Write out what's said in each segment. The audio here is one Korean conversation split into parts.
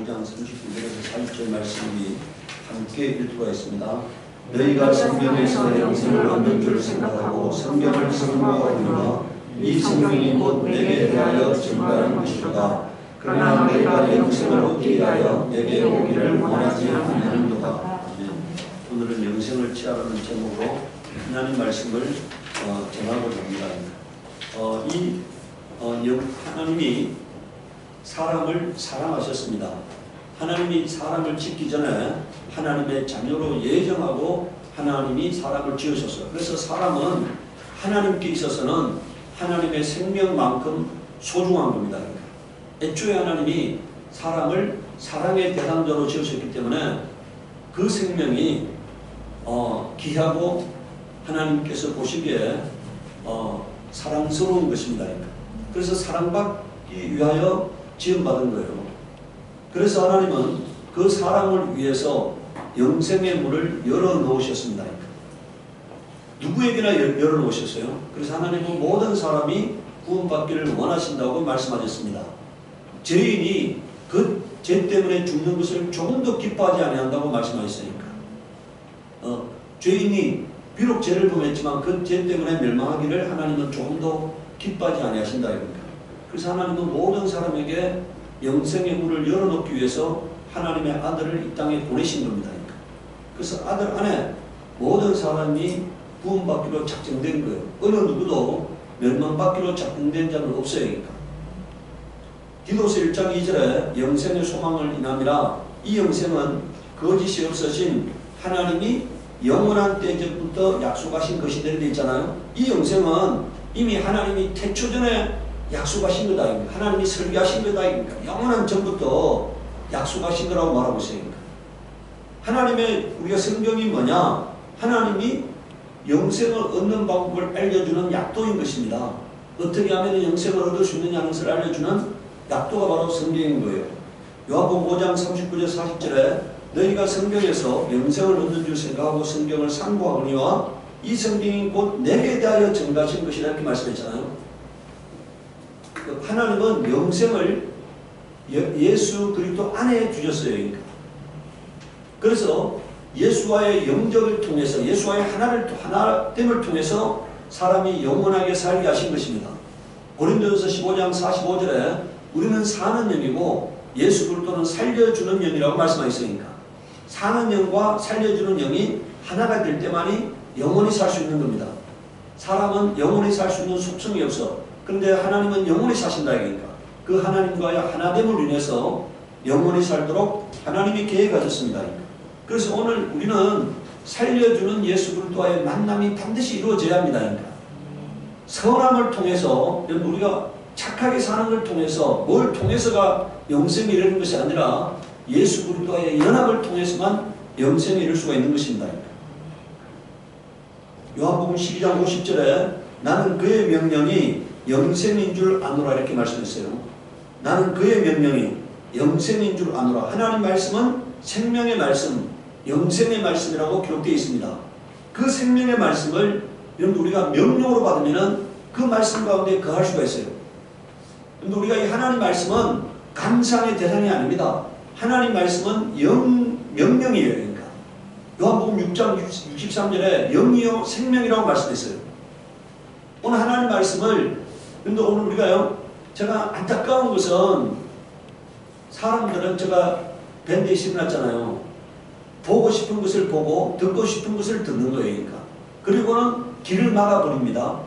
5장 39절에서 40절 말씀이 함께 읽도록 하겠습니다. 너희가 성경에서 영생을 얻는 줄 생각하고 성경을 성모하거니와 이 성경이 곧 내게 대하여 증거하는 것이로다. 그러나 너희가 영생을 얻기 위하여 내게 오기를 원하지 않는도다. 오늘은 영생을 취하라는 제목으로 하나님 말씀을 전하고자 합니다. 하나님이 사람을 사랑하셨습니다. 하나님이 사람을 짓기 전에 하나님의 자녀로 예정하고 하나님이 사람을 지으셨어요. 그래서 사람은 하나님께 있어서는 하나님의 생명만큼 소중한 겁니다. 애초에 하나님이 사람을 사랑의 대상자로 지으셨기 때문에 그 생명이 귀하고 하나님께서 보시기에 사랑스러운 것입니다. 그래서 사랑받기 위하여 지음받은 거예요. 그래서 하나님은 그 사람을 위해서 영생의 문을 열어놓으셨습니다. 누구에게나 열어놓으셨어요. 그래서 하나님은 모든 사람이 구원받기를 원하신다고 말씀하셨습니다. 죄인이 그 죄 때문에 죽는 것을 조금 더 기뻐하지 아니한다고 말씀하셨으니까. 죄인이 비록 죄를 범했지만 그 죄 때문에 멸망하기를 하나님은 조금 더 기뻐하지 아니하신다 이겁니다. 그래서 하나님은 모든 사람에게 영생의 문을 열어놓기 위해서 하나님의 아들을 이 땅에 보내신 겁니다. 그래서 아들 안에 모든 사람이 구원받기로 작정된 거예요. 어느 누구도 멸망받기로 작정된 자는 없어요. 디도서 1장 2절에 영생의 소망을 인함이라. 이 영생은 거짓이 없으신 하나님이 영원한 때 전부터 약속하신 것이 되어 있잖아요. 이 영생은 이미 하나님이 태초 전에 약속하신 거다. 하나님이 설계하신 거다. 영원한 전부터 약속하신 거라고 말하고 있어요. 하나님의 우리가 성경이 뭐냐? 하나님이 영생을 얻는 방법을 알려주는 약도인 것입니다. 어떻게 하면 영생을 얻을 수 있느냐는 것을 알려주는 약도가 바로 성경인 거예요. 요한복음 5장 39절 40절에 너희가 성경에서 영생을 얻는 줄 생각하고 성경을 상고하거니와 이 성경이 곧 내게 대하여 증거하신 것이라 이렇게 말씀했잖아요. 하나님은 영생을 예수 그리스도 안에 주셨어요. 그래서 예수와의 영접을 통해서 예수와의 하나됨을 통해서 사람이 영원하게 살게 하신 것입니다. 고린도전서 15장 45절에 우리는 사는 영이고 예수 그리스도는 살려주는 영이라고 말씀하셨으니까 사는 영과 살려주는 영이 하나가 될 때만이 영원히 살 수 있는 겁니다. 사람은 영원히 살 수 있는 속성이 없어. 그런데 하나님은 영원히 사신다 이거니까 그 하나님과의 하나됨을 인해서 영원히 살도록 하나님이 계획하셨습니다. 그래서 오늘 우리는 살려주는 예수 그리스도와의 만남이 반드시 이루어져야 합니다. 선함을 통해서 우리가 착하게 사는 걸 통해서 뭘 통해서가 영생이 이르는 것이 아니라 예수 그리스도와의 연합을 통해서만 영생이 이룰 수가 있는 것입니다. 요한복음 12장 50절에 나는 그의 명령이 영생인 줄 아노라 이렇게 말씀했어요. 나는 그의 명령이 영생인 줄 아노라. 하나님 말씀은 생명의 말씀, 영생의 말씀이라고 기록되어 있습니다. 그 생명의 말씀을 우리가 명령으로 받으면 그 말씀 가운데 거할 수가 있어요. 근데 우리가 이 하나님 말씀은 감상의 대상이 아닙니다. 하나님 말씀은 명령이에요. 그러니까 요한복음 6장 63절에 영이요 생명이라고 말씀했어요. 오늘 하나님 말씀을 근데 오늘 우리가요 제가 안타까운 것은 사람들은 제가 밴드에 심어놨잖아요. 보고 싶은 것을 보고 듣고 싶은 것을 듣는 거예요. 그러니까. 그리고는 길을 막아버립니다.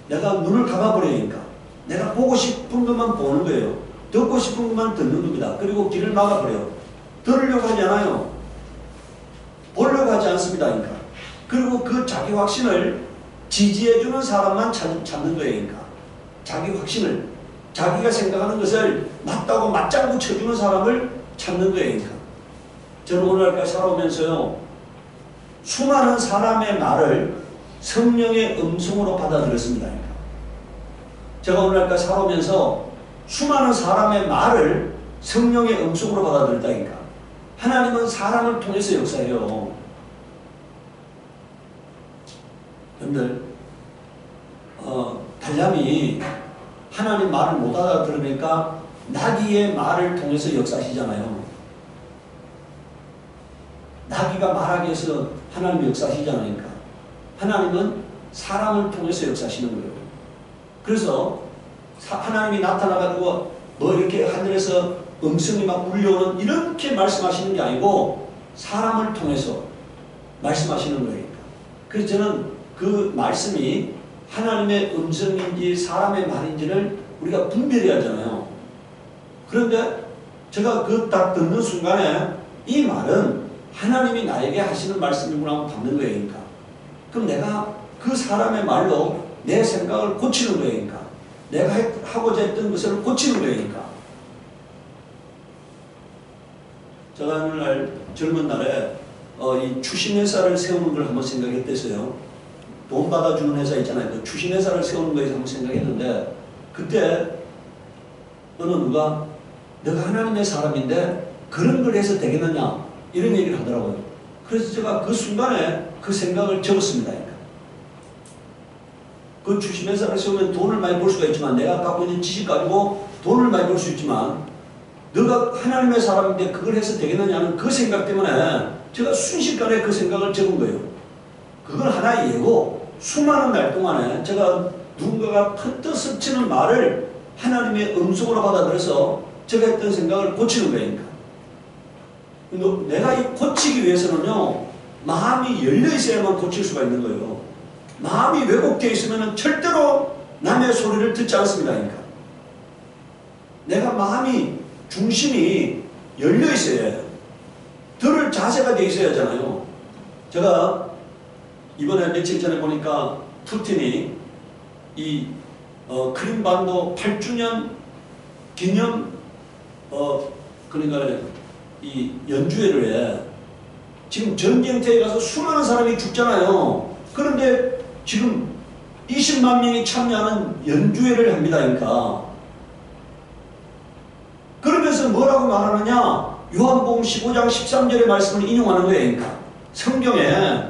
내가 눈을 감아버리니까 내가 보고 싶은 것만 보는 거예요. 듣고 싶은 것만 듣는 겁니다. 그리고 길을 막아버려요. 들으려고 하지 않아요. 보려고 하지 않습니다. 그러니까. 그리고 그 자기 확신을 지지해주는 사람만 찾는 거예요. 그러니까. 자기 확신을 자기가 생각하는 것을 맞다고 맞장구 쳐주는 사람을 찾는 거예요. 그러니까. 저는 오늘까지 살아오면서요 수많은 사람의 말을 성령의 음성으로 받아들였습니다. 제가 오늘까지 살아오면서 수많은 사람의 말을 성령의 음성으로 받아들였다니까. 하나님은 사람을 통해서 역사해요. 여러분들 발람이 하나님 말을 못 알아들으니까 나귀의 말을 통해서 역사하시잖아요. 나귀가 말하게 해서 하나님이 역사하시잖아요. 하나님은 사람을 통해서 역사하시는 거예요. 그래서 하나님이 나타나가지고 뭐 이렇게 하늘에서 음성이 막 울려오는 이렇게 말씀하시는 게 아니고 사람을 통해서 말씀하시는 거예요. 그래서 저는 그 말씀이 하나님의 음성인지 사람의 말인지를 우리가 분별해야 하잖아요. 그런데 제가 그 딱 듣는 순간에 이 말은 하나님이 나에게 하시는 말씀이구나 하고 받는 거예요. 그러니까. 그럼 내가 그 사람의 말로 내 생각을 고치는 거예요. 그러니까. 내가 하고자 했던 것을 고치는 거예요. 그러니까. 제가 어느 날 젊은 날에 이 추신회사를 세우는 걸 한번 생각했댔어요. 돈 받아주는 회사 있잖아요. 그 추신회사를 세우는 거에서 한번 생각했는데 그때 어느 누가 너가 하나님의 사람인데 그런 걸 해서 되겠느냐 이런 얘기를 하더라고요. 그래서 제가 그 순간에 그 생각을 적었습니다. 그 추신회사를 세우면 돈을 많이 벌 수가 있지만 내가 갖고 있는 지식 가지고 돈을 많이 벌 수 있지만 너가 하나님의 사람인데 그걸 해서 되겠느냐는 그 생각 때문에 제가 순식간에 그 생각을 적은 거예요. 그건 하나의 예고 수많은 날 동안에 제가 누군가가 헛뜻 스치는 말을 하나님의 음성으로 받아들여서 제가 했던 생각을 고치는 거니까. 내가 이 고치기 위해서는요, 마음이 열려 있어야만 고칠 수가 있는 거예요. 마음이 왜곡되어 있으면 절대로 남의 소리를 듣지 않습니다. 그러니까. 내가 마음이 중심이 열려 있어야 해요. 들을 자세가 되어 있어야 하잖아요. 제가 이번에 며칠 전에 보니까 푸틴이 이 크림반도 8주년 기념 그러니까 이 연주회를 해. 지금 전쟁터에 가서 수많은 사람이 죽잖아요. 그런데 지금 20만 명이 참여하는 연주회를 합니다. 그러니까. 그러면서 뭐라고 말하느냐? 요한복음 15장 13절의 말씀을 인용하는 거예요. 그러니까. 성경에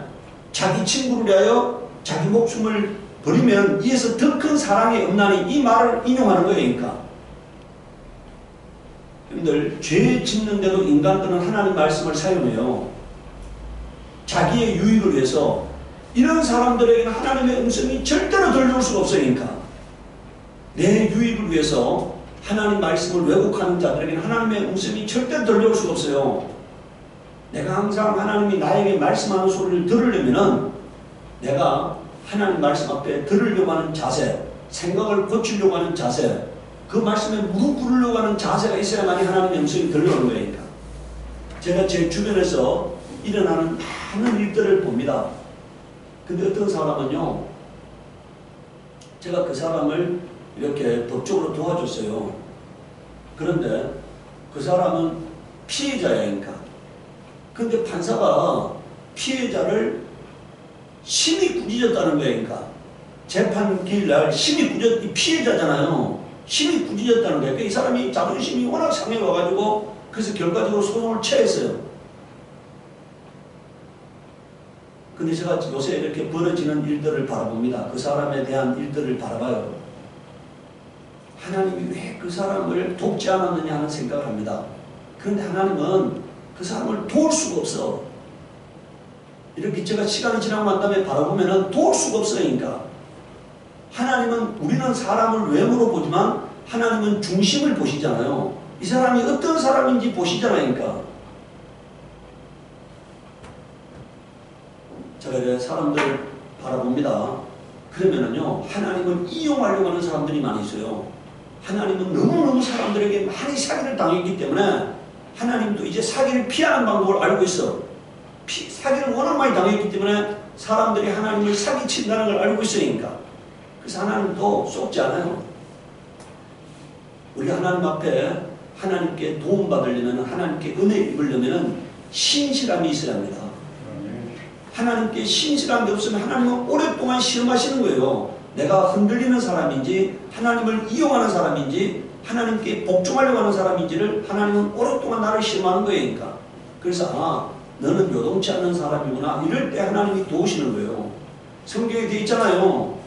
자기 친구를 위하여 자기 목숨을 버리면 이에서 더 큰 사랑이 없나니 이 말을 인용하는 거예요. 그러니까. 여러분들 죄 짓는데도 인간들은 하나님 말씀을 사용해요. 자기의 유익을 위해서. 이런 사람들에게는 하나님의 음성이 절대로 들려올 수가 없어요. 그러니까. 내 유익을 위해서 하나님 말씀을 왜곡하는 자들에게는 하나님의 음성이 절대로 들려올 수가 없어요. 내가 항상 하나님이 나에게 말씀하는 소리를 들으려면은 내가 하나님 말씀 앞에 들으려고 하는 자세, 생각을 고치려고 하는 자세, 그 말씀에 무릎 꿇으려고 하는 자세가 있어야만이 하나님의 음성이 들려오는 거니까. 제가 제 주변에서 일어나는 많은 일들을 봅니다. 근데 어떤 사람은요, 제가 그 사람을 이렇게 법적으로 도와줬어요. 그런데 그 사람은 피해자야니까. 근데 판사가 피해자를 심히 꾸짖었다는 거예요. 그러니까. 재판 기일날 심히 꾸짖, 피해자잖아요. 심히 꾸짖었다는 거예요. 이 사람이 자존심이 워낙 상해 와가지고 그래서 결과적으로 소송을 취했어요. 근데 제가 요새 이렇게 벌어지는 일들을 바라봅니다. 그 사람에 대한 일들을 바라봐요. 하나님이 왜 그 사람을 돕지 않았느냐 하는 생각을 합니다. 그런데 하나님은 그 사람을 도울 수가 없어. 이렇게 제가 시간이 지나고 난 다음에 바라보면 도울 수가 없으니까. 하나님은 우리는 사람을 외모로 보지만 하나님은 중심을 보시잖아요. 이 사람이 어떤 사람인지 보시잖아요. 그러니까. 제가 이제 사람들을 바라봅니다. 그러면은요, 하나님을 이용하려고 하는 사람들이 많이 있어요. 하나님은 너무너무 사람들에게 많이 사기를 당했기 때문에 하나님도 이제 사기를 피하는 방법을 알고 있어. 사기를 워낙 많이 당했기 때문에 사람들이 하나님을 사기친다는 걸 알고 있으니까. 그래서 하나님도 속지 않아요. 우리가 하나님 앞에 하나님께 도움받으려면, 하나님께 은혜를 입으려면 신실함이 있어야 합니다. 하나님께 신실함이 없으면 하나님은 오랫동안 시험하시는 거예요. 내가 흔들리는 사람인지 하나님을 이용하는 사람인지 하나님께 복종하려고 하는 사람인지를 하나님은 오랫동안 나를 시험하는 거예요. 그러니까. 그래서 너는 요동치 않는 사람이구나. 이럴 때 하나님이 도우시는 거예요. 성경에 되어 있잖아요.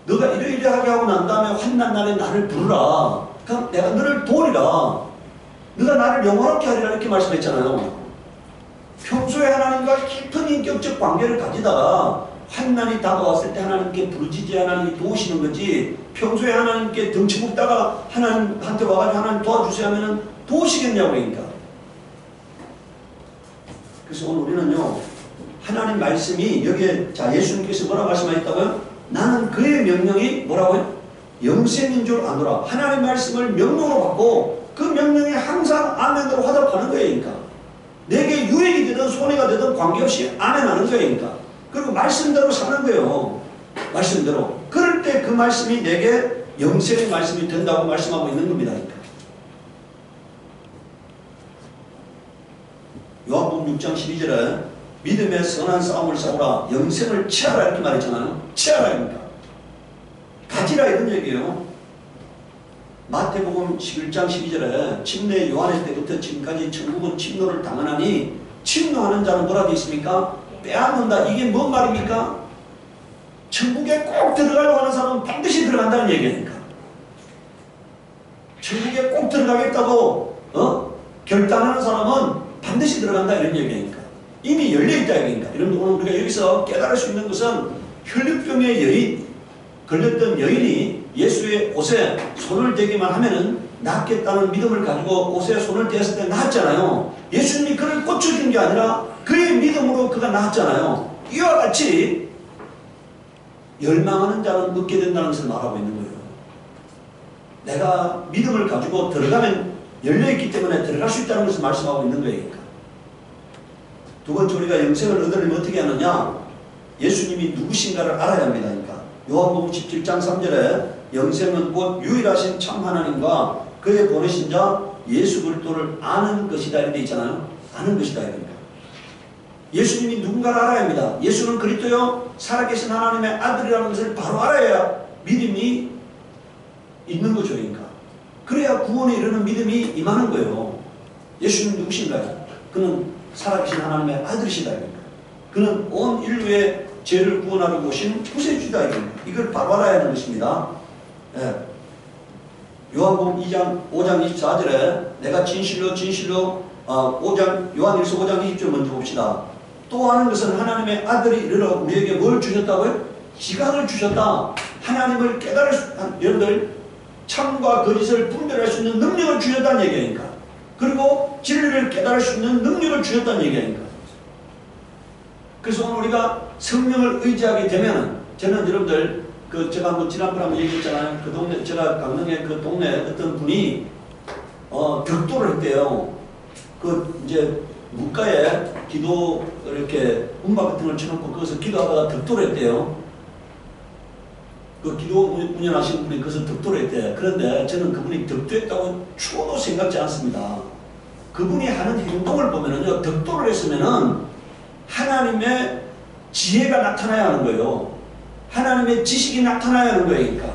너가 이러이러하게 하고 난 다음에 환난 날에 나를 부르라. 그럼 내가 너를 도우리라. 너가 나를 영원하게 하리라 이렇게 말씀했잖아요. 평소에 하나님과 깊은 인격적 관계를 가지다가 환난이 다가왔을 때 하나님께 부르짖지 하나님이 도우시는 거지, 평소에 하나님께 덩치 묻다가 하나님한테 와가지고 하나님 도와주세요 하면은 도우시겠냐고. 그러니까 그래서 오늘 우리는요, 하나님 말씀이 여기에, 자, 예수님께서 뭐라고 말씀하셨다고요? 나는 그의 명령이 뭐라고요? 영생인 줄 아노라. 하나님 말씀을 명령으로 받고 그 명령에 항상 아멘으로 화답하는 거예요. 그러니까 내게 유익이 되든 손해가 되든 관계없이 아멘하는 거예요. 그러니까 그리고 말씀대로 사는 거예요. 말씀대로. 그럴 때 그 말씀이 내게 영생의 말씀이 된다고 말씀하고 있는 겁니다. 그러니까 요한복음 6장 12절에 믿음의 선한 싸움을 싸우라, 영생을 취하라 이렇게 말했잖아요. 취하라 그러니까 가지라 이런 얘기예요. 마태복음 11장 12절에 침례 요한의 때부터 지금까지 천국은 침노를 당하나니 침노하는 자는 뭐라 되어 있습니까? 빼앗는다. 이게 뭔 말입니까? 천국에 꼭 들어가려고 하는 사람은 반드시 들어간다는 얘기니까. 천국에 꼭 들어가겠다고 결단하는 사람은 반드시 들어간다 이런 얘기니까. 이미 열려있다 얘기니까. 여러분 오늘 우리가 여기서 깨달을 수 있는 것은 혈류병의 여인, 걸렸던 여인이 예수의 옷에 손을 대기만 하면은 낫겠다는 믿음을 가지고 옷에 손을 대었을 때 나았잖아요. 예수님이 그를 고쳐준 게 아니라 그의 믿음으로 그가 나았잖아요. 이와 같이 열망하는 자는 얻게 된다는 것을 말하고 있는 거예요. 내가 믿음을 가지고 들어가면 열려있기 때문에 들어갈 수 있다는 것을 말씀하고 있는 거예요. 두 번째, 우리가 영생을 얻으려면 어떻게 하느냐? 예수님이 누구신가를 알아야 합니다. 그러니까 요한복음 17장 3절에 영생은 곧 유일하신 참 하나님과 그의 보내신 자 예수 그리스도를 아는 것이다 이렇게 있잖아요. 아는 것이다 이러니까 예수님이 누군가를 알아야 합니다. 예수는 그리스도요 살아계신 하나님의 아들이라는 것을 바로 알아야 믿음이 있는 거죠. 그러니까 그래야 구원에 이르는 믿음이 임하는 거예요. 예수님 누구신가요? 그는 살아계신 하나님의 아들이시다 이러니까 그는 온 인류의 죄를 구원하러 오신 구세주다 이러니까 이걸 바로 알아야 하는 것입니다. 예. 요한복음 5장 24절에 내가 진실로 요한일서 5장 20절 먼저 봅시다. 또 하는 것은 하나님의 아들이 이르러 우리에게 뭘 주셨다고요? 지각을 주셨다. 하나님을 깨달을 수, 여러분들 참과 거짓을 분별할 수 있는 능력을 주셨다는 얘기니까. 그리고 진리를 깨달을 수 있는 능력을 주셨다는 얘기니까. 그래서 오늘 우리가 성령을 의지하게 되면, 저는 여러분들 제가 한번 지난번에 한번 얘기했잖아요. 그 동네, 제가 강릉의 그 동네 어떤 분이 벽돌을 했대요. 이제 물가에 기도 이렇게 음악 같은 걸 쳐놓고 거기서 기도하다가 벽돌을 했대요. 그 기도 운영하시는 분이 거기서 벽돌을 했대요. 그런데 저는 그분이 벽돌했다고 추워도 생각지 않습니다. 그분이 하는 행동을 보면은요, 벽돌을 했으면은 하나님의 지혜가 나타나야 하는 거예요. 하나님의 지식이 나타나야 하는 거예요. 그러니까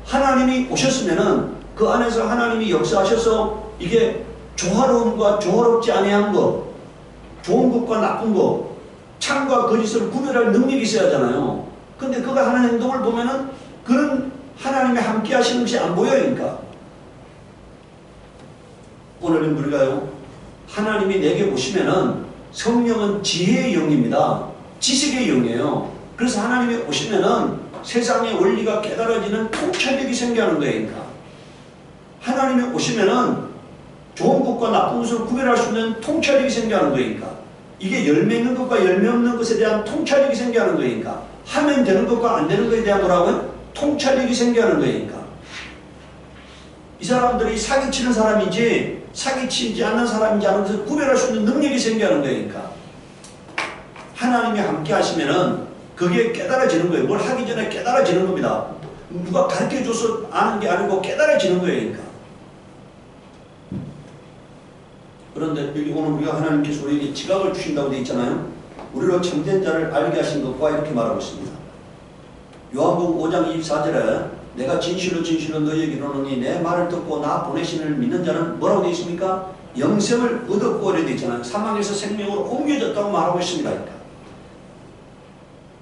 하나님이 오셨으면은 그 안에서 하나님이 역사하셔서 이게 조화로움과 조화롭지 아니한 것, 좋은 것과 나쁜 것, 참과 거짓을 구별할 능력이 있어야 하잖아요. 근데 그가 하는 행동을 보면은 그런 하나님의 함께 하시는 것이 안 보여요. 그러니까 오늘은 우리가요, 하나님이 내게 오시면은 성령은 지혜의 영입니다. 지식의 영이에요. 그래서 하나님이 오시면은 세상의 원리가 깨달아지는 통찰력이 생겨나는 거예요. 그러니까 하나님이 오시면은 좋은 것과 나쁜 것을 구별할 수 있는 통찰력이 생겨나는 거니까 이게 열매 있는 것과 열매 없는 것에 대한 통찰력이 생겨나는 거니까 하면 되는 것과 안 되는 것에 대한 뭐라고요? 통찰력이 생겨나는 거니까 이 사람들이 사기치는 사람인지 사기치지 않는 사람인지 하는 것을 구별할 수 있는 능력이 생겨나는 거니까 하나님이 함께 하시면은 그게 깨달아지는 거예요. 뭘 하기 전에 깨달아지는 겁니다. 누가 가르쳐줘서 아는 게 아니고 깨달아지는 거예요. 그러니까. 그런데 여기 오늘 우리가 하나님께서 우리에게 지각을 주신다고 되어 있잖아요. 우리로 참된 자를 알게 하신 것과 이렇게 말하고 있습니다. 요한복음 5장 24절에 내가 진실로 너희에게 이르노니 내 말을 듣고 나 보내신을 믿는 자는 뭐라고 되어 있습니까? 영생을 얻었고 이렇게 되어 있잖아요. 사망에서 생명으로 옮겨졌다고 말하고 있습니다. 그러니까.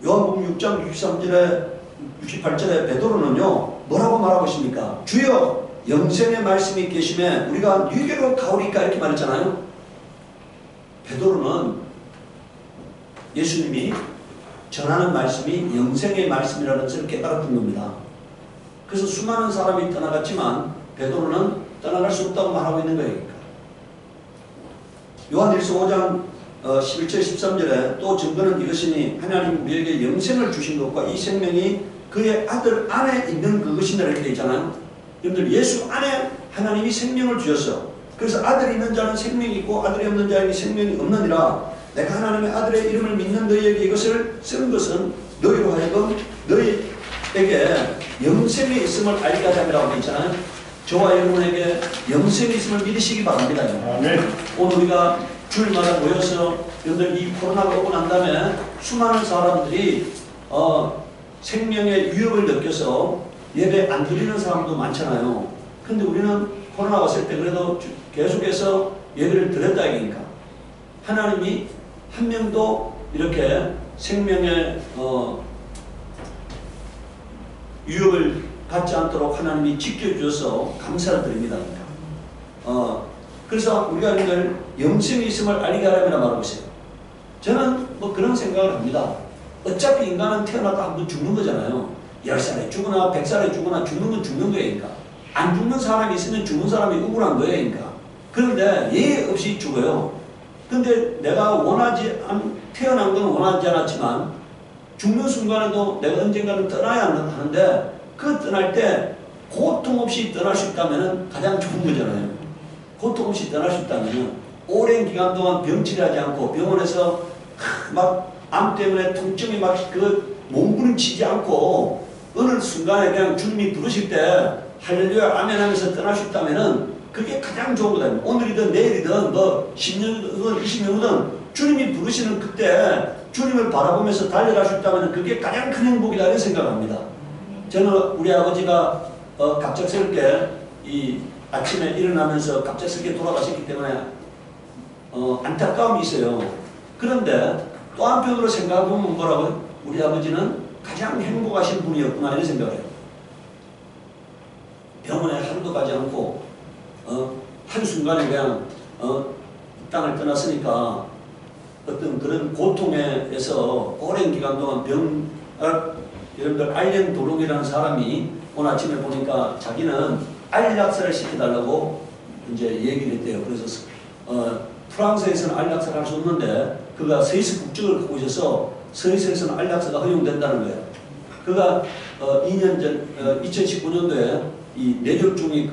요한복음 6장 63절에 68절에 베드로는요, 뭐라고 말하고 있습니까? 주여 영생의 말씀이 계심에 우리가 누게로 가오리까 이렇게 말했잖아요. 베드로는 예수님이 전하는 말씀이 영생의 말씀이라는 것을 깨달았던 겁니다. 그래서 수많은 사람이 떠나갔지만 베드로는 떠나갈 수 없다고 말하고 있는 거예요. 요한일서 5장 11절 13절에 또 증거는 이것이니 하나님 우리에게 영생을 주신 것과 이 생명이 그의 아들 안에 있는 그것이다 이렇게 되어 있잖아요. 여러분들 예수 안에 하나님이 생명을 주셨어. 그래서 아들이 있는 자는 생명이 있고 아들이 없는 자에게 생명이 없느니라. 내가 하나님의 아들의 이름을 믿는 너희에게 이것을 쓴 것은 너희로 하여금 너희에게 영생이 있음을 알게 하자라고 되어 있잖아요. 저와 여러분에게 영생이 있음을 믿으시기 바랍니다. 아멘. 오늘 우리가 주일마다 모여서 여러분들 이 코로나가 오고 난 다음에 수많은 사람들이 생명의 위협을 느껴서 예배 안 드리는 사람도 많잖아요. 근데 우리는 코로나 왔을 때 그래도 계속해서 예배를 드렸다 이기니까 하나님이 한 명도 이렇게 생명의 위협을 갖지 않도록 하나님이 지켜주셔서 감사를 드립니다. 그래서 우리가 여러분들 영생이 있음을 알게 하려면 말하고 있어요. 저는 뭐 그런 생각을 합니다. 어차피 인간은 태어나다 한 번 죽는 거잖아요. 10살에 죽거나 100살에 죽거나 죽는 건 죽는 거예요. 그러니까. 안 죽는 사람이 있으면 죽은 사람이 억울한 거예요. 그러니까. 그런데 예의 없이 죽어요. 근데 내가 태어난 건 원하지 않았지만 죽는 순간에도 내가 언젠가는 떠나야 하는데 그 떠날 때 고통 없이 떠날 수 있다면 가장 좋은 거잖아요. 고통 없이 떠날 수 있다면 오랜 기간 동안 병치하지 않고 병원에서 막 암 때문에 통증이 막 몸부림치지 않고 어느 순간에 그냥 주님이 부르실 때 할렐루야 아멘 하면서 떠날 수 있다면 그게 가장 좋은 거다. 오늘이든 내일이든 뭐 10년이든 20년이든 주님이 부르시는 그때 주님을 바라보면서 달려갈 수 있다면 그게 가장 큰 행복이다 이런 생각합니다. 저는 우리 아버지가 갑작스럽게 이 아침에 일어나면서 갑작스럽게 돌아가셨기 때문에 안타까움이 있어요. 그런데 또 한편으로 생각해보면 뭐라고요? 우리 아버지는 가장 행복하신 분이었구나 이런 생각을 해요. 병원에 하루도 가지 않고 한순간에 그냥 땅을 떠났으니까 어떤 그런 고통에서 오랜 기간 동안 여러분들 알렌 도롱이라는 사람이 오늘 아침에 보니까 자기는 알약사를 시켜달라고 이제 얘기를 했대요. 그래서 프랑스에서는 알약사를 할 수 없는데 그가 스위스 국적을 갖고 있어서 스위스에서는 알약사가 허용된다는 거예요. 그가 2년 전 2019년도에 이 뇌졸중이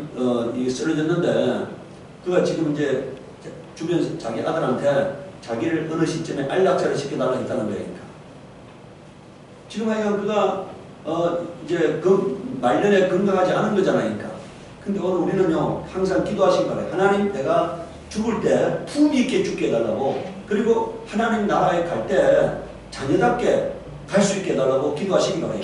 쓰러졌는데 그가 지금 이제 주변 자기 아들한테 자기를 어느 시점에 알약사를 시켜달라고 했다는 거예요. 지금 하여간 그가 이제 그 말년에 건강하지 않은 거잖아요. 그러니까. 근데 오늘 우리는요 항상 기도하시기 바라요. 하나님 내가 죽을 때 품위 있게 죽게 해달라고, 그리고 하나님 나라에 갈 때 자녀답게 갈 수 있게 해달라고 기도하시기 바라요.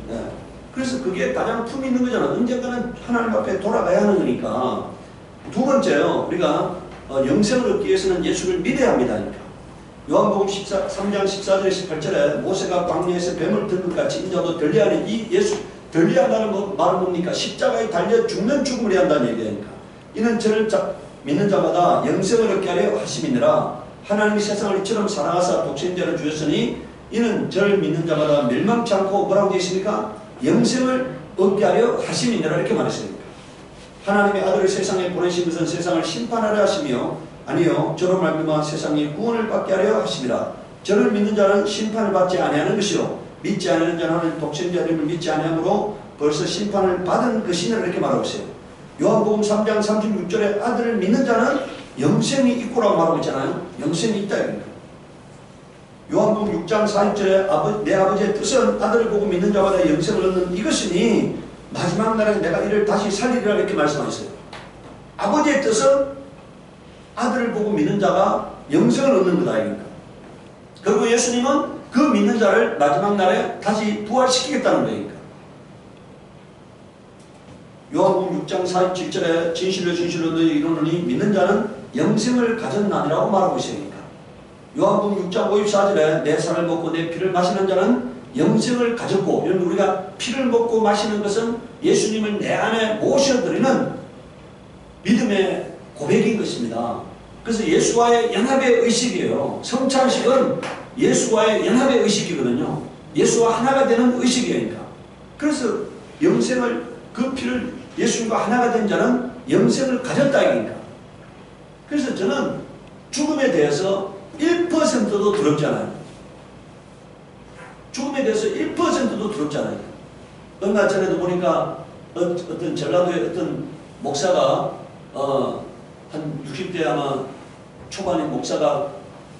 네. 그래서 그게 가장 품이 있는 거잖아. 언젠가는 하나님 앞에 돌아가야 하는 거니까. 두 번째요, 우리가 영생을 얻기 위해서는 예수를 믿어야 합니다. 그러니까. 요한복음 3장 14절 18절에 모세가 광야에서 뱀을 든 것 같이 인자도 들려하는 이 예수, 들려한다는 말은 뭡니까? 십자가에 달려 죽는 죽음을 해야 한다는 얘기니까. 이는 저를 믿는 자마다 영생을 얻게 하려 하심이니라. 하나님이 세상을 이처럼 사랑하사 독생자를 주셨으니 이는 저를 믿는 자마다 멸망치 않고 뭐라고 되어 있습니까? 영생을 얻게 하려 하심이니라 이렇게 말했습니다. 하나님의 아들을 세상에 보내신 것은 세상을 심판하려 하시며 아니요 저로 말미암아 세상이 구원을 받게 하려 하심이라. 저를 믿는 자는 심판을 받지 아니하는 것이요 믿지 않는 자는 독생자를 믿지 아니하므로 벌써 심판을 받은 것이니라 이렇게 말하고 있어요. 요한복음 3장 36절에 아들을 믿는 자는 영생이 있고라고 말하고 있잖아요. 영생이 있다 이겁니다. 요한복음 6장 40절에 내 아버지의 뜻은 아들을 보고 믿는 자마다 영생을 얻는 이것이니 마지막 날에 내가 이를 다시 살리리라 이렇게 말씀하셨어요. 아버지의 뜻은 아들을 보고 믿는 자가 영생을 얻는 거다 이겁니다. 그리고 예수님은 그 믿는 자를 마지막 날에 다시 부활시키겠다는 거니까. 요한복음 6장 47절에 진실로 진실로 너희 이르노니 믿는 자는 영생을 가졌나니라고 말하고 있으니까. 요한복음 6장 54절에 내 살을 먹고 내 피를 마시는 자는 영생을 가졌고, 여러분 우리가 피를 먹고 마시는 것은 예수님을 내 안에 모셔드리는 믿음의 고백인 것입니다. 그래서 예수와의 연합의 의식이에요. 성찬식은 예수와의 연합의 의식이거든요. 예수와 하나가 되는 의식이니까. 그래서 영생을, 그 피를 예수님과 하나가 된 자는 영생을 가졌다 이니까. 그래서 저는 죽음에 대해서 1%도 두렵잖아요. 죽음에 대해서 1%도 두렵잖아요. 얼마 전에도 보니까 어떤 전라도의 어떤 목사가 한 60대 아마 초반의 목사가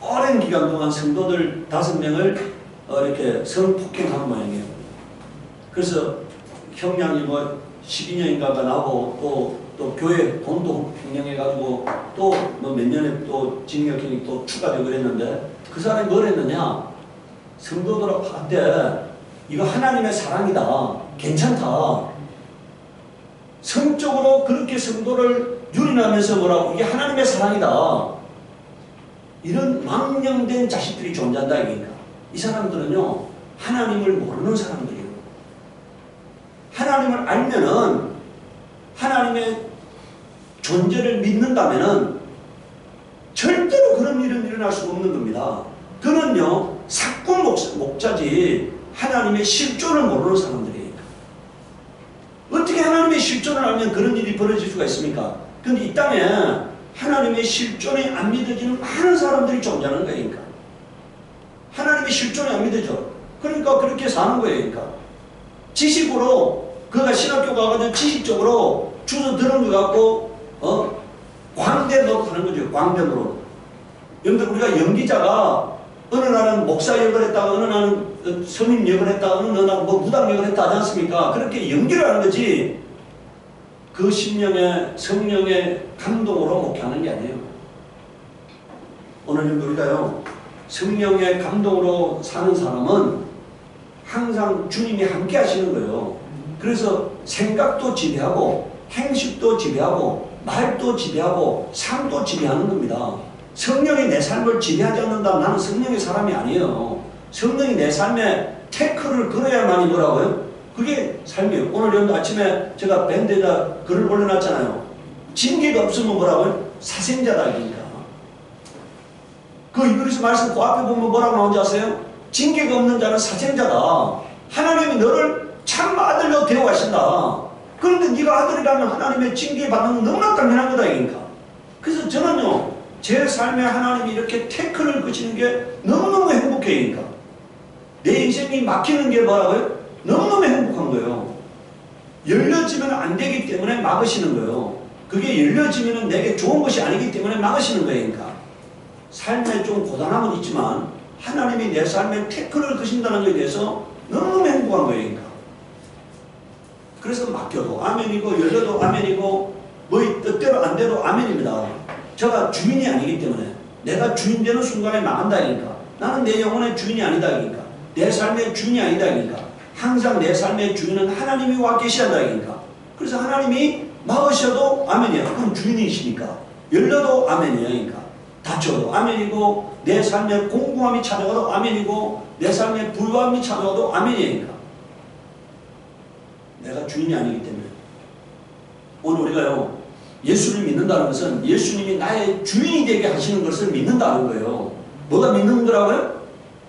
오랜 기간 동안 성도들 5명을 이렇게 성폭행한 모양이에요. 그래서 형량이 뭐 12년인가가 나오고 또 교회 돈도 횡령해가지고 또 뭐 몇 년에 또 징역형이 또 추가되고 그랬는데 그 사람이 뭘 했느냐? 성도들한테 이거 하나님의 사랑이다. 괜찮다. 성적으로 그렇게 성도를 유린하면서 뭐라고 이게 하나님의 사랑이다. 이런 망령된 자식들이 존재한다 이니까. 이 사람들은요 하나님을 모르는 사람들이에요. 하나님을 알면은 하나님의 존재를 믿는다면은 절대로 그런 일은 일어날 수 없는 겁니다. 그는요 사건 목자지 하나님의 실존을 모르는 사람들이에요. 어떻게 하나님의 실존을 알면 그런 일이 벌어질 수가 있습니까? 근데 이 땅에 하나님의 실존이 안 믿어지는 많은 사람들이 존재하는 거니까. 하나님의 실존이 안 믿어져. 그러니까 그렇게 사는 거예요. 그러니까. 지식으로, 그가 신학교 가가지고 지식적으로 주소 들은 것 같고, 광대 노릇 하는 거죠. 광대 노릇. 여러분들 우리가 연기자가 어느 날은 목사 역을 했다가 어느 날은 성인 역을 했다가 어느 날은 뭐 무당 역을 했다 하지 않습니까? 그렇게 연기를 하는 거지. 그 심령의 성령의 감동으로 목회하는 게 아니에요. 오늘 우리가요 성령의 감동으로 사는 사람은 항상 주님이 함께 하시는 거예요. 그래서 생각도 지배하고 행식도 지배하고 말도 지배하고 삶도 지배하는 겁니다. 성령이 내 삶을 지배하지 않는다면 나는 성령의 사람이 아니에요. 성령이 내 삶에 태클을 걸어야만이 뭐라고요? 그게 삶이에요. 오늘 여러분 아침에 제가 밴드에다 글을 올려놨잖아요. 징계가 없으면 뭐라고요? 사생자다 이니까. 그 이브리서 말씀 그 앞에 보면 뭐라고 나오는지 아세요? 징계가 없는 자는 사생자다. 하나님이 너를 참 아들로 데려가신다. 그런데 네가 아들이라면 하나님의 징계 받는 건 너무나 당연한 거다 이니까. 그래서 저는요 제 삶에 하나님이 이렇게 태클을 거치는 게 너무너무 행복해요. 그러니까. 내 인생이 막히는 게 뭐라고요? 너무너무 행복한 거예요. 열려지면 안 되기 때문에 막으시는 거예요. 그게 열려지면 내게 좋은 것이 아니기 때문에 막으시는 거예요. 그러니까. 삶에 좀 고단함은 있지만 하나님이 내 삶에 태클을 거신다는 것에 대해서 너무너무 행복한 거예요. 그러니까. 그래서 맡겨도 아멘이고 열려도 아멘이고 뭐 뜻대로 안 돼도 아멘입니다. 제가 주인이 아니기 때문에 내가 주인 되는 순간에 망한다니까. 나는 내 영혼의 주인이 아니다니까. 내 삶의 주인이 아니다니까. 항상 내 삶의 주인은 하나님이 와 계시다니까. 그래서 하나님이 막으셔도 아멘이야. 그럼 주인이시니까. 열려도 아멘이야. 그러니까. 닫혀도 아멘이고 내 삶에 공고함이 찾아와도 아멘이고 내 삶에 불화함이 찾아와도 아멘이니까. 내가 주인이 아니기 때문에. 오늘 우리가요. 예수를 믿는다는 것은 예수님이 나의 주인이 되게 하시는 것을 믿는다는 거예요. 뭐가 믿는 거라고요?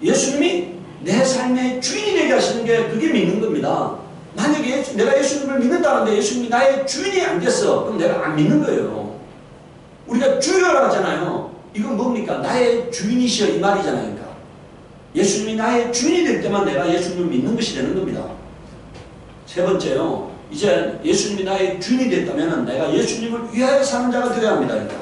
예수님이 내 삶의 주인이 되게 하시는 게 그게 믿는 겁니다. 만약에 내가 예수님을 믿는다는데 예수님이 나의 주인이 안 됐어. 그럼 내가 안 믿는 거예요. 우리가 주여라 하잖아요. 이건 뭡니까? 나의 주인이시여 이 말이잖아요. 그러니까. 예수님이 나의 주인이 될 때만 내가 예수님을 믿는 것이 되는 겁니다. 세 번째요. 이제 예수님이 나의 주인이 됐다면 내가 예수님을 위하여 사는 자가 되어야 합니다. 그러니까.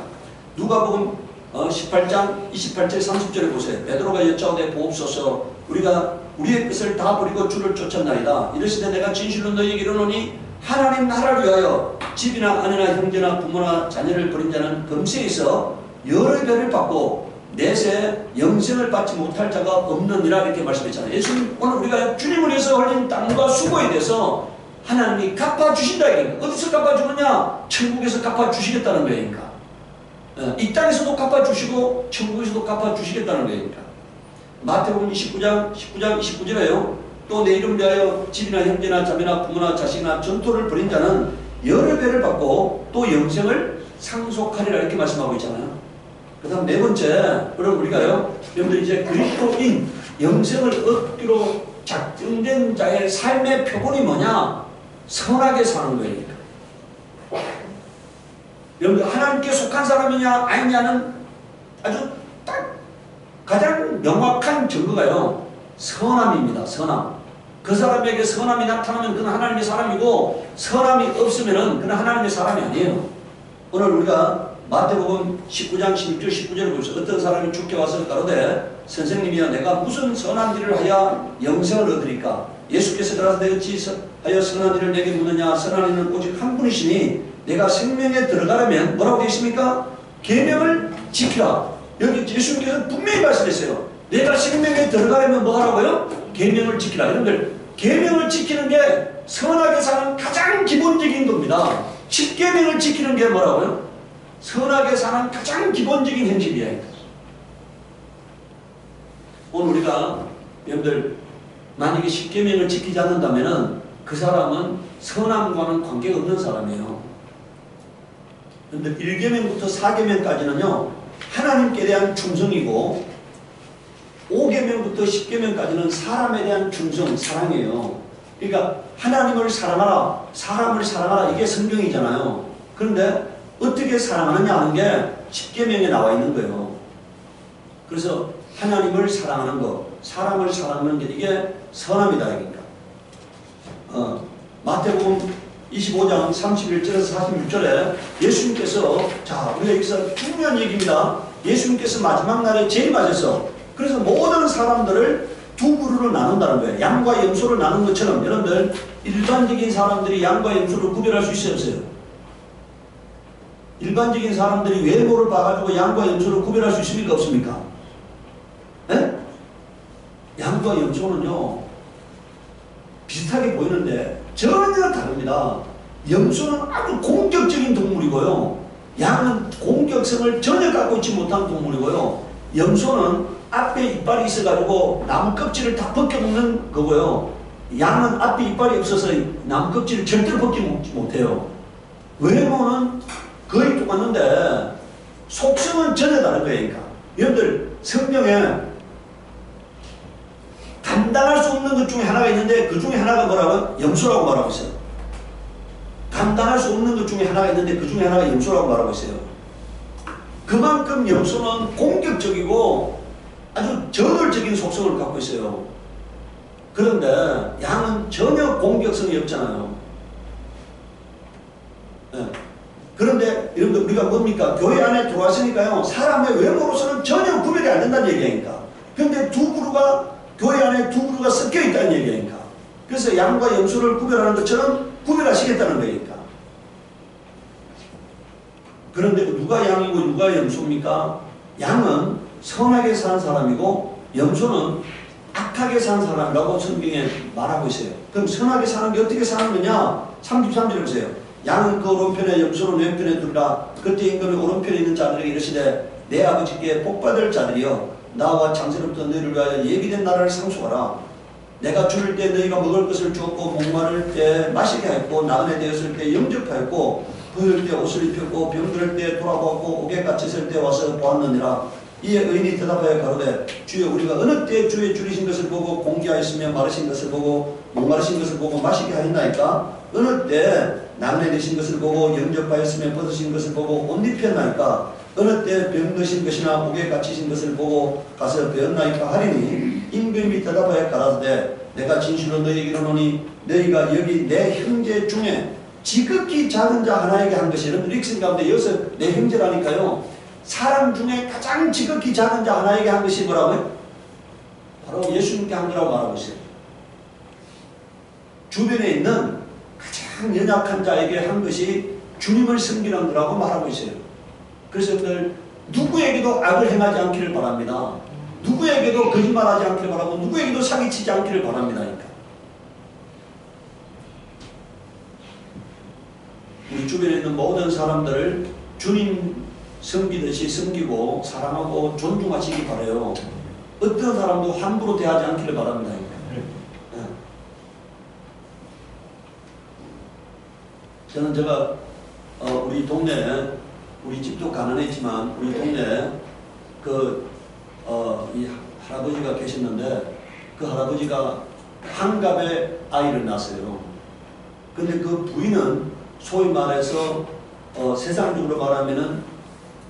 누가복음 18장 28절 30절에 보세요. 베드로가 여짜오되 보옵소서 우리가 우리의 것을 다 버리고 주를 쫓았나이다. 이르시되 내가 진실로 너희에게 이르노니 하나님 나라를 위하여 집이나 아내나 형제나 부모나 자녀를 버린 자는 금세에 있어 여러 배를 받고 내세 영생을 받지 못할 자가 없느니라 이렇게 말씀했잖아요. 예수님 오늘 우리가 주님을 위해서 흘린 땀과 수고에 대해서 하나님이 갚아주신다. 그러니까. 어디서 갚아주느냐? 천국에서 갚아주시겠다는 거예요. 그러니까. 이 땅에서도 갚아주시고 천국에서도 갚아주시겠다는 거예요. 그러니까. 마태복음 19장 29절에요. 또 내 이름 위하여 집이나 형제나 자매나 부모나 자식이나 전토를 벌인 자는 여러 배를 받고 또 영생을 상속하리라 이렇게 말씀하고 있잖아요. 그 다음 네 번째, 여러분 우리가요, 여러분들 이제 그리스도인 영생을 얻기로 작정된 자의 삶의 표본이 뭐냐? 선하게 사는 거예요. 여러분들 하나님께 속한 사람이냐 아니냐는 아주 딱 가장 명확한 증거가요, 선함입니다. 선함. 그 사람에게 선함이 나타나면 그는 하나님의 사람이고, 선함이 없으면 그는 하나님의 사람이 아니에요. 오늘 우리가 마태복음 19장 16절 19절을 보면서 어떤 사람이 주께 와서 가로되 선생님이여 내가 무슨 선한 일을 하여 영생을 얻으리까? 예수께서 가라사대 어찌 하여 선한 일을 내게 묻느냐? 선한 이는 오직 한 분이시니 내가 생명에 들어가려면 뭐라고 되어 있습니까? 계명을 지키라. 여기 예수님께서 분명히 말씀했어요. 내가 생명에 들어가려면 뭐 하라고요? 계명을 지키라. 여러분들 계명을 지키는 게 선하게 사는 가장 기본적인 겁니다. 10계명을 지키는 게 뭐라고요? 선하게 사는 가장 기본적인 현실이에요. 오늘 우리가 여러분들 만약에 10계명을 지키지 않는다면 그 사람은 선함과는 관계가 없는 사람이에요. 그런데 1계명부터 4계명까지는요 하나님께 대한 충성이고 5계명부터 10계명까지는 사람에 대한 충성, 사랑이에요. 그러니까 하나님을 사랑하라, 사람을 사랑하라, 이게 성경이잖아요. 그런데 어떻게 사랑하느냐 하는 게 10계명에 나와 있는 거예요. 그래서 하나님을 사랑하는 것, 사람을 사랑하는 게 이게 선함이다. 그러니까 마태복음 25장 31절에서 46절에 예수님께서, 자 우리가 여기서 중요한 얘기입니다. 예수님께서 마지막 날에 제일 맞아서 그래서 모든 사람들을 두 그루로 나눈다는 거예요. 양과 염소를 나눈 것처럼 여러분들 일반적인 사람들이 양과 염소를 구별할 수 있어요, 없어요? 일반적인 사람들이 외모를 봐가지고 양과 염소를 구별할 수 있습니까, 없습니까? 네? 양과 염소는요 비슷하게 보이는데 전혀 다릅니다. 염소는 아주 공격적인 동물이고요, 양은 공격성을 전혀 갖고 있지 못한 동물이고요, 염소는 앞에 이빨이 있어가지고 나무 껍질을 다 벗겨먹는 거고요, 양은 앞에 이빨이 없어서 나무 껍질을 절대로 벗겨먹지 못해요. 외모는 거의 똑같는데 속성은 전혀 다른 거예요. 그러니까 여러분들 성경에 감당할 수 없는 것 중에 하나가 있는데 그 중에 하나가 뭐라고요? 염소라고 말하고 있어요. 감당할 수 없는 것 중에 하나가 있는데 그 중에 하나가 염소라고 말하고 있어요. 그만큼 염소는 공격적이고 아주 저돌적인 속성을 갖고 있어요. 그런데 양은 전혀 공격성이 없잖아요. 네. 그런데 여러분들 우리가 뭡니까? 교회 안에 들어왔으니까요 사람의 외모로서는 전혀 구별이 안 된다는 얘기니까. 그런데 두 그루가 교회 안에 두 그루가 섞여 있다는 얘기니까. 그래서 양과 염소를 구별하는 것처럼 구별하시겠다는 거니까. 그런데 누가 양이고 누가 염소입니까? 양은 선하게 산 사람이고 염소는 악하게 산 사람이라고 성경에 말하고 있어요. 그럼 선하게 사는 게 어떻게 사는 거냐? 33절 보세요. 양은 그 오른편에 염소는 왼편에 두라. 그때 임금이 오른편에 있는 자들에게 이르시되 내 아버지께 복받을 자들이여 나와 장세로부터 너희를 위하여 예비된 나라를 상속하라. 내가 줄일 때 너희가 먹을 것을 주었고 목마를 때 마시게 하였고 나그네 되었을 때 영접하였고 부을 때 옷을 입혔고 병들 때 돌아보았고 옥에 갇혔을 때 와서 보았느니라. 이에 의인이 대답하여 가로되 주여 우리가 어느 때 주의 줄이신 것을 보고 공기하였으며 마르신 것을 보고 목마르신 것을 보고 마시게 하였나이까? 어느 때 나그네 되신 것을 보고 영접하였으며 벗으신 것을 보고 옷 입혔나이까? 어느 때 병드신 것이나 옥에 갇히신 것을 보고 가서 배웠나이까 하리니 임금이 대답하여 가라사대 내가 진실로 너희에게 이르노니 너희가 여기 내 형제 중에 지극히 작은 자 하나에게 한 것이, 여러분 이렇게 생각하는데 여기서 내 형제라니까요 사람 중에 가장 지극히 작은 자 하나에게 한 것이 뭐라고요? 바로 예수님께 한 거라고 말하고 있어요. 주변에 있는 가장 연약한 자에게 한 것이 주님을 섬기는 거라고 말하고 있어요. 그래서 늘 누구에게도 악을 행하지 않기를 바랍니다. 누구에게도 거짓말하지 않기를 바라고 누구에게도 사기치지 않기를 바랍니다. 그러니까. 우리 주변에 있는 모든 사람들을 주님 섬기듯이 섬기고 사랑하고 존중하시기 바라요. 어떤 사람도 함부로 대하지 않기를 바랍니다. 그러니까. 저는 제가 우리 동네에 우리 집도 가난했지만 우리 동네에 이 할아버지가 계셨는데 그 할아버지가 한갑의 아이를 낳았어요. 근데 그 부인은 소위 말해서 세상적으로 말하면은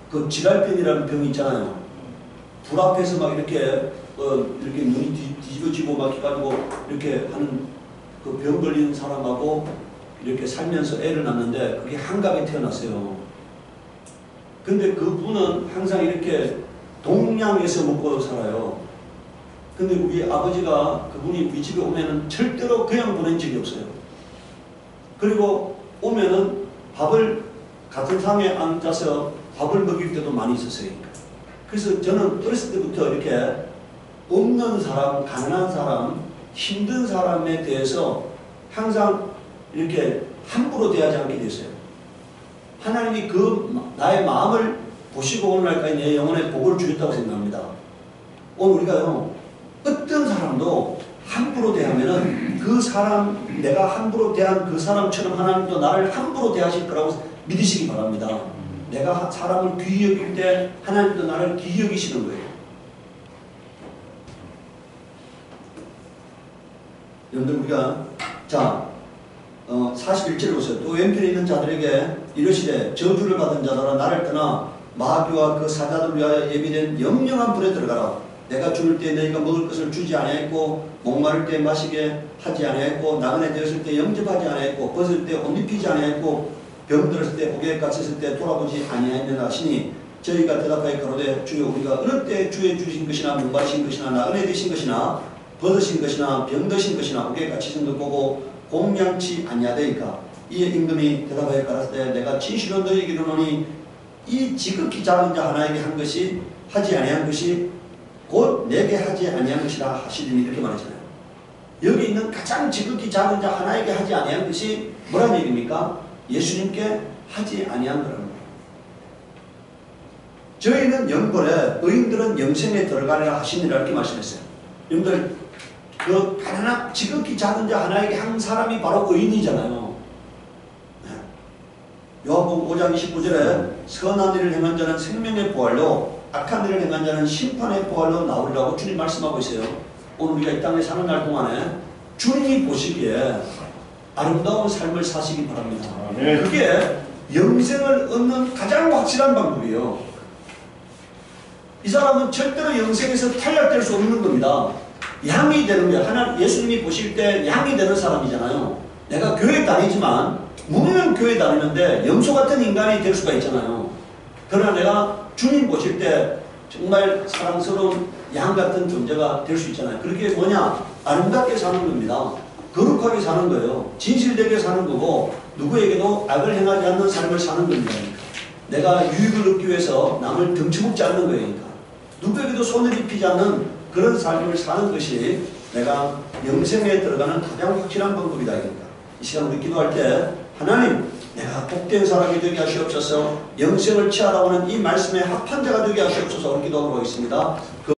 그 지랄병이라는 병이 있잖아요. 불 앞에서 막 이렇게 눈이 뒤집어지고 막 해가지고 이렇게 하는 그 병 걸린 사람하고 이렇게 살면서 애를 낳는데 그게 한갑에 태어났어요. 근데 그 분은 항상 이렇게 동양에서 먹고 살아요. 근데 우리 아버지가 그분이 우리 집에 오면은 절대로 그냥 보낸 적이 없어요. 그리고 오면은 밥을 같은 상에 앉아서 밥을 먹일 때도 많이 있었어요. 그래서 저는 어렸을 때부터 이렇게 없는 사람, 가난한 사람, 힘든 사람에 대해서 항상 이렇게 함부로 대하지 않게 됐어요. 하나님이 나의 마음을 보시고 오늘날까지 내 영혼에 복을 주셨다고 생각합니다. 오늘 우리가요, 어떤 사람도 함부로 대하면은 그 사람, 내가 함부로 대한 그 사람처럼 하나님도 나를 함부로 대하실 거라고 믿으시기 바랍니다. 내가 사람을 귀히 여길 때 하나님도 나를 귀히 여기시는 거예요. 여러분들 우리가 41절을 보세요. 또 왼편에 있는 자들에게 이르시되 저주를 받은 자들아 나를 떠나 마귀와 그 사자들 위하여 예비된 영영한 불에 들어가라. 내가 죽을 때 너희가 먹을 것을 주지 아니하였고 목마를 때 마시게 하지 아니하였고 나그네 되었을 때 영접하지 아니하였고 벗을 때 옷 입히지 아니하였고 병들었을 때 옥에 갇혔을 때 돌아보지 아니하였느라 하시니 저희가 대답하여 가로되 주여 우리가 어느 때 주에 주신 것이나 목마르신 것이나 나그네 되신 것이나 벗으신 것이나 병드신 것이나 옥에 갇히신 것 보고 공양치 아니하되이까. 이에 임금이 대답하여 가라사대 내가 진실로 너희에게 이르노니 이 지극히 작은 자 하나에게 한 것이 하지 아니한 것이 곧 내게 하지 아니한 것이라 하시리니 이렇게 말하잖아요. 여기 있는 가장 지극히 작은 자 하나에게 하지 아니한 것이 뭐란 얘기입니까? 예수님께 하지 아니한 거라는 거예요. 저희는 영벌에 의인들은 영생에 들어가리라 하시니라 이렇게 말씀했어요. 여러분들 그 가난한 지극히 작은 자 하나에게 한 사람이 바로 의인이잖아요. 요한복음 5장 29절에 선한 일을 행한 자는 생명의 부활로 악한 일을 행한 자는 심판의 부활로 나오리라고 주님 말씀하고 있어요. 오늘 우리가 이 땅에 사는 날 동안에 주님이 보시기에 아름다운 삶을 사시기 바랍니다. 그게 영생을 얻는 가장 확실한 방법이에요. 이 사람은 절대로 영생에서 탈락될 수 없는 겁니다. 양이 되는 거예요. 하나님 예수님이 보실 때 양이 되는 사람이잖아요. 내가 교회 다니지만 무명 교회 다니는데 염소 같은 인간이 될 수가 있잖아요. 그러나 내가 주님 보실 때 정말 사랑스러운 양 같은 존재가 될 수 있잖아요. 그렇게 뭐냐? 아름답게 사는 겁니다. 거룩하게 사는 거예요. 진실되게 사는 거고 누구에게도 악을 행하지 않는 삶을 사는 겁니다. 내가 유익을 얻기 위해서 남을 등쳐먹지 않는 거예요. 누구에게도 손을 입히지 않는 그런 삶을 사는 것이 내가 영생에 들어가는 가장 확실한 방법이다. 이 시간 우리 기도할 때 하나님 내가 복된 사람이 되게 하시옵소서. 영생을 취하라고 하는 이 말씀에 합한 자가 되게 하시옵소서. 우리 기도하도록 하겠습니다.